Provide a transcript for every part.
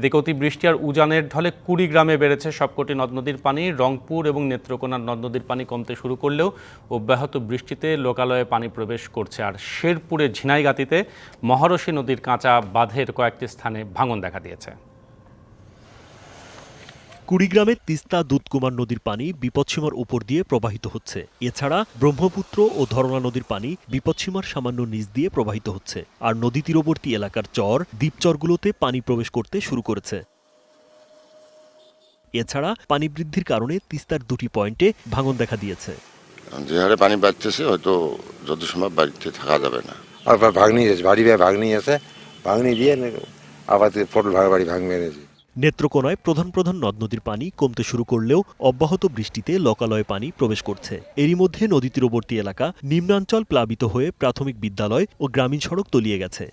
এদিকে অতিবৃষ্টি আর উজানের ঢলে কুড়িগ্রামে বেড়েছে সবকটি নদ নদীর পানি। রংপুর এবং নেত্রকোনার নদ নদীর পানি কমতে শুরু করলেও অব্যাহত বৃষ্টিতে লোকালয়ে পানি প্রবেশ করছে। আর শেরপুরের ঝিনাইগাতিতে মহারশী নদীর কাঁচা বাঁধের কয়েকটি স্থানে ভাঙন দেখা দিয়েছে। কুড়িগ্রামের তিস্তা দুধকুমার নদীর পানি বিপদসীমার উপর দিয়ে প্রবাহিত হচ্ছে। এছাড়া ব্রহ্মপুত্র ও ধরলা নদীর পানি বিপদসীমার সামান্য নিচ দিয়ে প্রবাহিত হচ্ছে। আর নদী তীরবর্তী এলাকার চর দ্বীপচরগুলোতে পানি প্রবেশ করতে শুরু করেছে। এছাড়া পানি বৃদ্ধির কারণে তিস্তার দুটি পয়েন্টে ভাঙন দেখা দিয়েছে। যে হারে পানি বাড়তেছে হয়তো যত সম্ভব বাড়িতে থাকা যাবে না। আর ভাঙনি আছে, বাড়ি ভাঙনি আছে, ভাঙনি দিয়ে আবার পটল বাড়ি ভাঙবে এনেছে। নেত্রকোনায় প্রধান প্রধান নদ নদীর পানি কমতে শুরু করলেও অব্যাহত বৃষ্টিতে লোকালয়ে পানি প্রবেশ করছে। এরই মধ্যে নদী তীরবর্তী এলাকা নিম্নাঞ্চল প্লাবিত হয়ে প্রাথমিক বিদ্যালয় ও গ্রামীণ সড়ক তলিয়ে গেছে।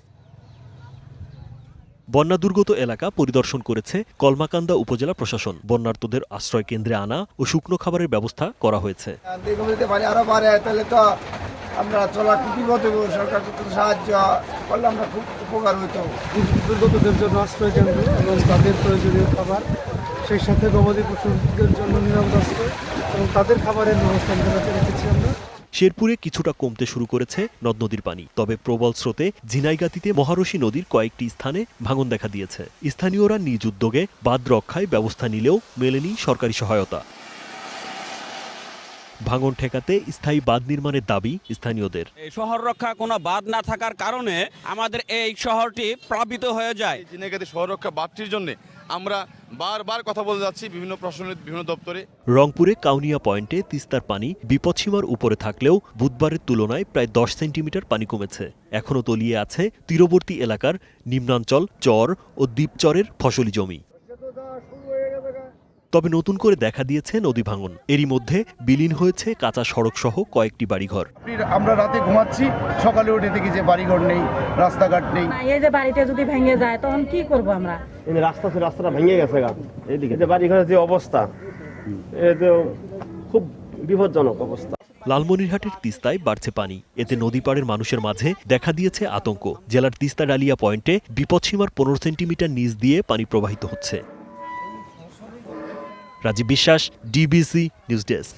বন্যা দুর্গত এলাকা পরিদর্শন করেছে কলমাকান্দা উপজেলা প্রশাসন। বন্যার্তদের আশ্রয় কেন্দ্রে আনা ও শুকনো খাবারের ব্যবস্থা করা হয়েছে। আমরা চলা বিপদ হইব, সরকার সাহায্য করলে আমরা খুব উপকার হইত। দুর্গতদের জন্য আশ্রয় কেন্দ্র এবং তাদের প্রয়োজনীয় খাবার, সেই সাথে গবাদি পশুদের জন্য নিরাপদ আশ্রয় এবং তাদের খাবারের ব্যবস্থা রেখেছি আমরা। শেরপুরে কিছুটা কমতে শুরু করেছে নদ নদীর পানি, তবে প্রবল স্রোতে ঝিনাইগাতিতে মহারশী নদীর কয়েকটি স্থানে ভাঙন দেখা দিয়েছে। স্থানীয়রা নিজ উদ্যোগে বাঁধ রক্ষায় ব্যবস্থা নিলেও মেলেনি সরকারি সহায়তা। ভাঙন ঠেকাতে স্থায়ী বাঁধ নির্মাণের দাবি স্থানীয়দের। শহর রক্ষা কোনো বাঁধ না থাকার কারণে আমাদের এই শহরটি প্লাবিত হয়ে যায়। ঝিনাইগাতি শহর রক্ষা বাঁধটির জন্য আমরা বারবার কথা বলে যাচ্ছি বিভিন্ন প্রশাসনের বিভিন্ন দপ্তরে। রংপুরে কাউনিয়া পয়েন্টে তিস্তার পানি বিপদসীমার উপরে থাকলেও বুধবারের তুলনায় প্রায় 10 সেন্টিমিটার পানি কমেছে। এখনও তলিয়ে আছে তীরবর্তী এলাকার নিম্নাঞ্চল, চর ও দ্বীপচরের ফসলি জমি। তবে নতুন করে দেখা দিয়েছে নদী ভাঙন। এরই মধ্যে বিলীন হয়েছে কাঁচা সড়ক সহ কয়েকটি বাড়িঘর। আমরা রাতে ঘুমাচ্ছি, সকালে উঠে দেখি যে বাড়িঘর নেই, রাস্তাঘাট নেই। এই যে বাড়িটা যদি ভেঙে যায় তখন কি করব আমরা? এই রাস্তাটা ভেঙে গেছে, এইদিকে যে বাড়িঘরের যে অবস্থা, খুব বিপজ্জনক অবস্থা। লালমনিরহাটের তিস্তায় বাড়ছে পানি, এতে নদী পাড়ের মানুষের মাঝে দেখা দিয়েছে আতঙ্ক। জেলার তিস্তা ডালিয়া পয়েন্টে বিপদসীমার 15 সেন্টিমিটার নিচ দিয়ে পানি প্রবাহিত হচ্ছে। রাজীব বিশ্বাস, ডিবিসি নিউজ ডেস্ক।